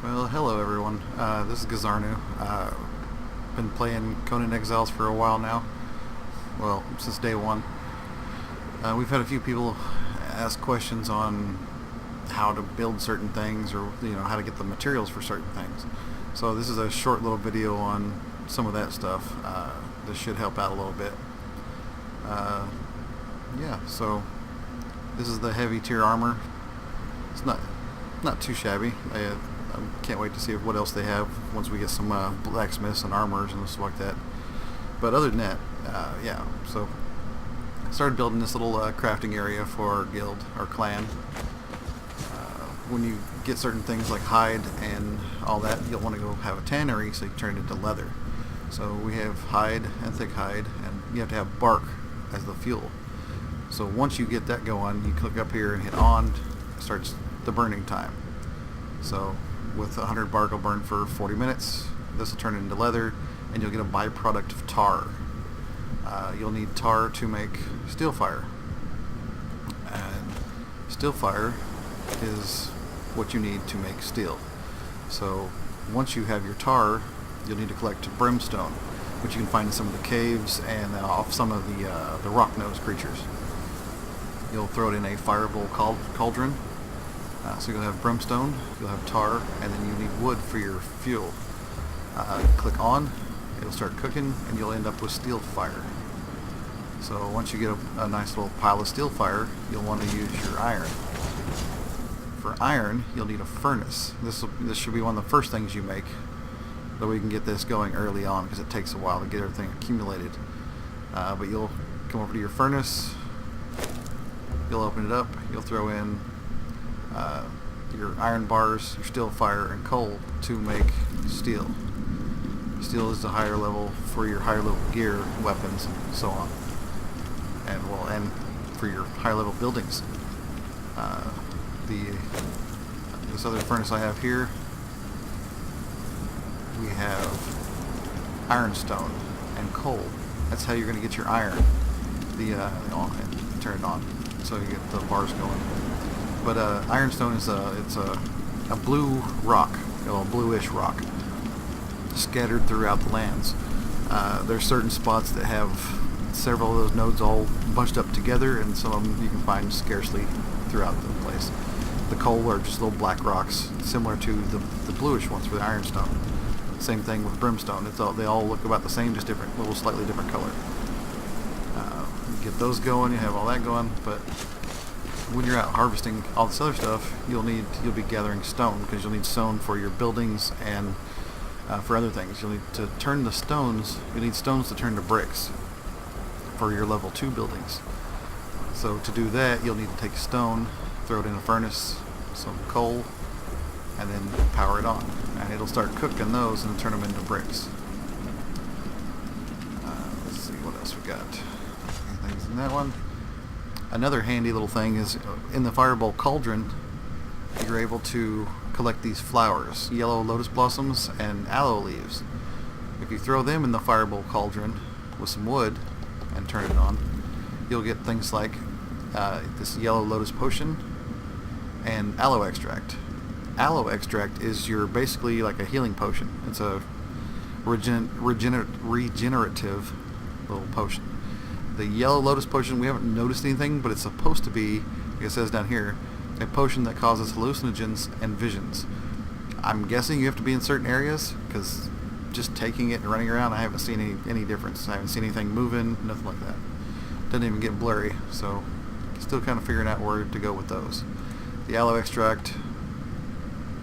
Well, hello everyone. This is Gazarnu. Been playing Conan Exiles for a while now. Well, since day one. We've had a few people ask questions on how to build certain things, or how to get the materials for certain things. So this is a short little video on some of that stuff. This should help out a little bit. Yeah. So this is the heavy tier armor. It's not too shabby. I can't wait to see what else they have once we get some blacksmiths and armors and stuff like that. But other than that, yeah. So I started building this little crafting area for our guild, our clan. When you get certain things like hide and all that, you'll want to go have a tannery so you can turn it into leather. So we have hide and thick hide, and you have to have bark as the fuel. So once you get that going, you click up here and hit on, it starts the burning time. So with 100 bark, will burn for 40 minutes. This will turn it into leather, and you'll get a byproduct of tar. You'll need tar to make steel fire, and steel fire is what you need to make steel. So once you have your tar, you'll need to collect brimstone, which you can find in some of the caves and off some of the rock-nosed creatures. You'll throw it in a fireable cauldron. So you'll have brimstone, you'll have tar, and then you need wood for your fuel. Click on, it'll start cooking, and you'll end up with steel fire. So once you get a nice little pile of steel fire, you'll want to use your iron. For iron, you'll need a furnace. This should be one of the first things you make, so we can get this going early on, because it takes a while to get everything accumulated. But you'll come over to your furnace, you'll open it up, you'll throw in your iron bars, your steel fire, and coal to make steel. Steel is the higher level for your higher level gear, weapons, and so on, and for your higher level buildings. This other furnace I have here, we have ironstone and coal. That's how you're going to get your iron. And turn it on, so you get the bars going. But ironstone is a blue rock, a bluish rock, scattered throughout the lands. There's certain spots that have several of those nodes all bunched up together, and some of them you can find scarcely throughout the place. The coal are just little black rocks, similar to the bluish ones for the ironstone. Same thing with brimstone. They all look about the same, just different, little slightly different color. You get those going, you have all that going, but when you're out harvesting all this other stuff, you'll be gathering stone, because you'll need stone for your buildings and for other things. You'll need to turn the stones. You need stones to turn to bricks for your level 2 buildings. So to do that, you'll need to take stone, throw it in a furnace, some coal, and then power it on, and it'll start cooking those and turn them into bricks. Let's see what else we got. Anything's in that one. Another handy little thing is in the fireball cauldron, you're able to collect these flowers, yellow lotus blossoms and aloe leaves. If you throw them in the fireball cauldron with some wood and turn it on, you'll get things like this yellow lotus potion and aloe extract. Aloe extract is basically like a healing potion. It's a regenerative little potion. The yellow lotus potion, we haven't noticed anything, but it's supposed to be, like it says down here, a potion that causes hallucinogens and visions. I'm guessing you have to be in certain areas, because just taking it and running around, I haven't seen any difference. I haven't seen anything moving, nothing like that. Doesn't even get blurry, so still kind of figuring out where to go with those. The aloe extract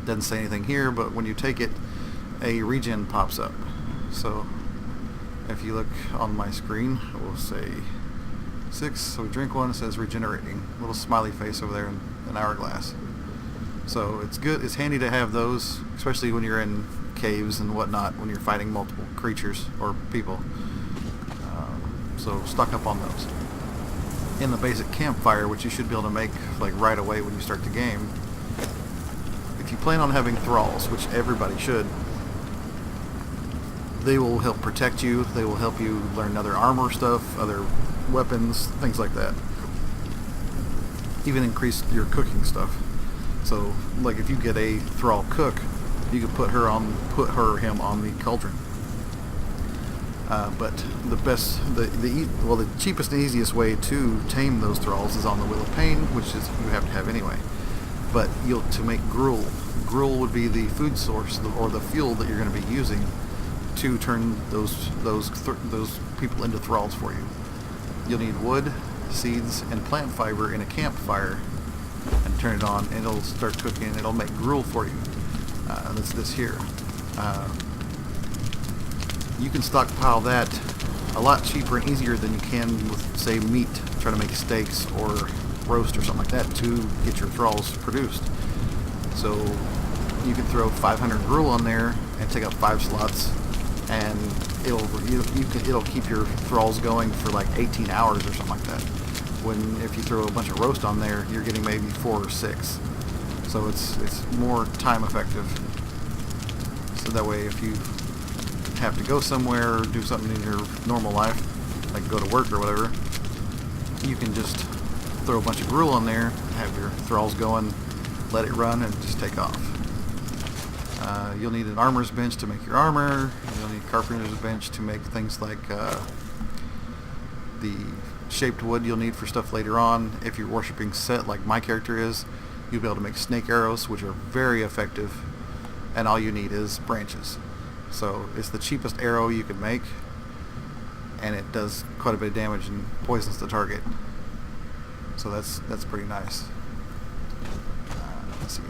doesn't say anything here, but when you take it, a regen pops up. So if you look on my screen, it will say 6, so we drink one, it says regenerating. Little smiley face over there in an hourglass. So it's good, it's handy to have those, especially when you're in caves and whatnot, when you're fighting multiple creatures or people. So stock up on those. In the basic campfire, which you should be able to make like right away when you start the game, if you plan on having thralls, which everybody should, they will help protect you, they will help you learn other armor stuff, other weapons, things like that. Even increase your cooking stuff. So, like if you get a thrall cook, you could put her him on the cauldron. But the cheapest and easiest way to tame those thralls is on the Wheel of Pain, which is you have to have anyway. But to make gruel. Gruel would be the food source or the fuel that you're going to be using to turn those people into thralls for you. You'll need wood, seeds, and plant fiber in a campfire, and turn it on, and it'll start cooking. It'll make gruel for you. That's this here. You can stockpile that a lot cheaper and easier than you can with, say, meat. Try to make steaks or roast or something like that to get your thralls produced. So you can throw 500 gruel on there and take up 5 slots, and it'll keep your thralls going for like 18 hours or something like that. When if you throw a bunch of roast on there, you're getting maybe 4 or 6. So it's more time effective. So that way, if you have to go somewhere or do something in your normal life, like go to work or whatever, you can just throw a bunch of gruel on there, have your thralls going, let it run, and just take off. You'll need an armorer's bench to make your armor. You'll need a carpenter's bench to make things like the shaped wood you'll need for stuff later on. If you're worshipping Set like my character is, you'll be able to make snake arrows, which are very effective, and all you need is branches. So it's the cheapest arrow you can make, and it does quite a bit of damage and poisons the target. So that's pretty nice. Let's see,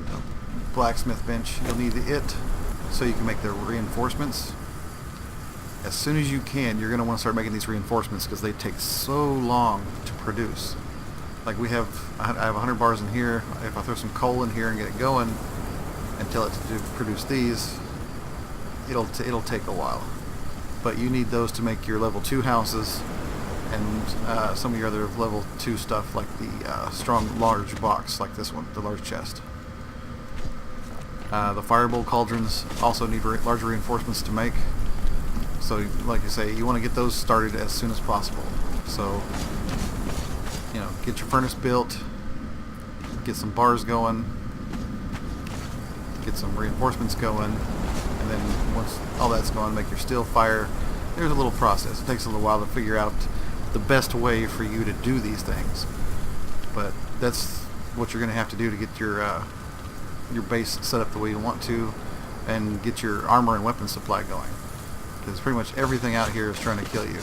blacksmith bench, you'll need it so you can make the reinforcements. As soon as you can, you're going to want to start making these reinforcements because they take so long to produce. Like I have 100 bars in here. If I throw some coal in here and get it going and tell it to produce these, it'll take a while. But you need those to make your level 2 houses and some of your other level 2 stuff, like the strong large box, like this one, the large chest. The firebolt cauldrons also need larger reinforcements to make. So, like I say, you want to get those started as soon as possible. So, get your furnace built, get some bars going, get some reinforcements going, and then once all that's going, make your steel fire. There's a little process. It takes a little while to figure out the best way for you to do these things. But that's what you're going to have to do to get your base set up the way you want to, and get your armor and weapon supply going. Because pretty much everything out here is trying to kill you.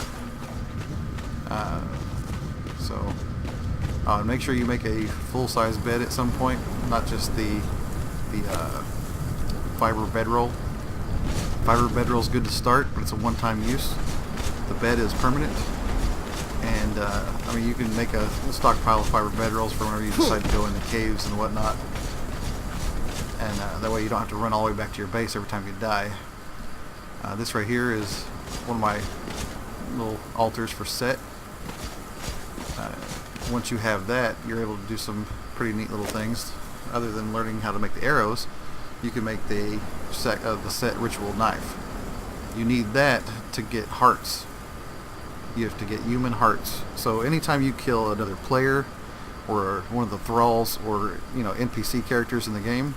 Make sure you make a full-size bed at some point, not just the fiber bedroll. Fiber bedroll is good to start, but it's a one-time use. The bed is permanent, and you can make a stockpile of fiber bedrolls for whenever you decide to go in the caves and whatnot. And that way you don't have to run all the way back to your base every time you die. This right here is one of my little altars for Set. Once you have that, you're able to do some pretty neat little things. Other than learning how to make the arrows, you can make the Set ritual knife. You need that to get hearts. You have to get human hearts. So anytime you kill another player or one of the thralls or NPC characters in the game,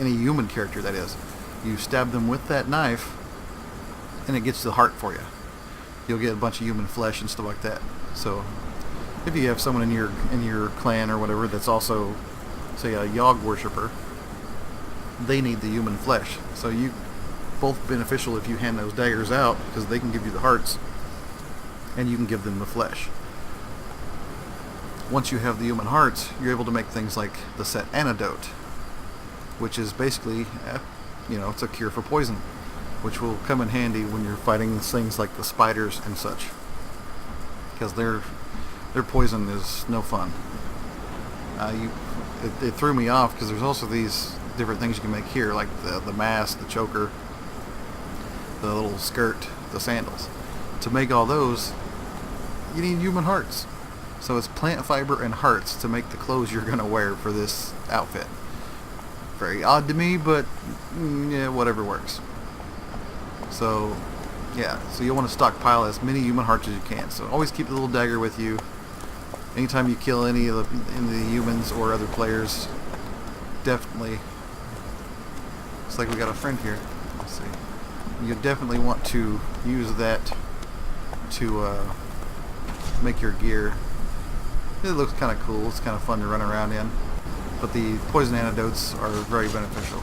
any human character that is, you stab them with that knife, and it gets the heart for you. You'll get a bunch of human flesh and stuff like that. So if you have someone in your clan or whatever that's also, say, a Yogg worshipper, they need the human flesh. So you both beneficial if you hand those daggers out, because they can give you the hearts and you can give them the flesh. Once you have the human hearts, you're able to make things like the Set antidote, which is basically it's a cure for poison, which will come in handy when you're fighting things like the spiders and such, because their poison is no fun. It threw me off because there's also these different things you can make here, like the mask, the choker, the little skirt, the sandals. To make all those, you need human hearts. So it's plant fiber and hearts to make the clothes you're going to wear for this outfit. Very odd to me, but whatever works. So you'll want to stockpile as many human hearts as you can. So always keep the little dagger with you. Anytime you kill any of the humans or other players, definitely Looks like we got a friend here. Let's see. You definitely want to use that to make your gear. It looks kind of cool. It's kind of fun to run around in. But the poison antidotes are very beneficial.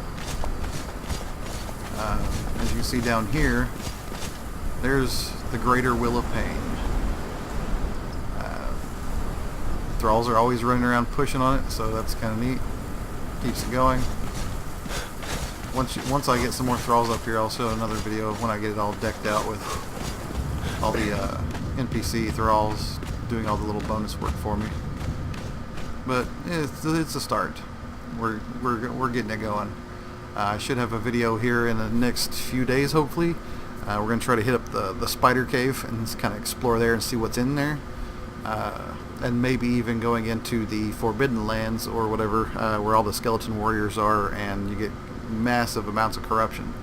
As you can see down here, there's the Greater Will of Pain. Thralls are always running around pushing on it, so that's kind of neat. Keeps it going. Once I get some more thralls up here, I'll show another video of when I get it all decked out with all the NPC thralls doing all the little bonus work for me. But it's a start. We're getting it going. I should have a video here in the next few days, hopefully. We're going to try to hit up the spider cave and just kind of explore there and see what's in there. And maybe even going into the Forbidden Lands or whatever, where all the skeleton warriors are, and you get massive amounts of corruption.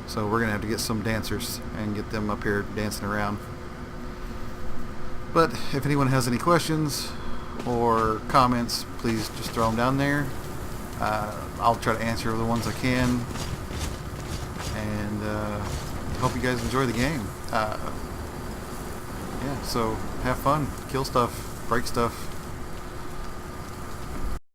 So we're going to have to get some dancers and get them up here dancing around. But if anyone has any questions or comments, please just throw them down there. I'll try to answer the ones I can. And hope you guys enjoy the game. Yeah, so have fun, kill stuff, break stuff.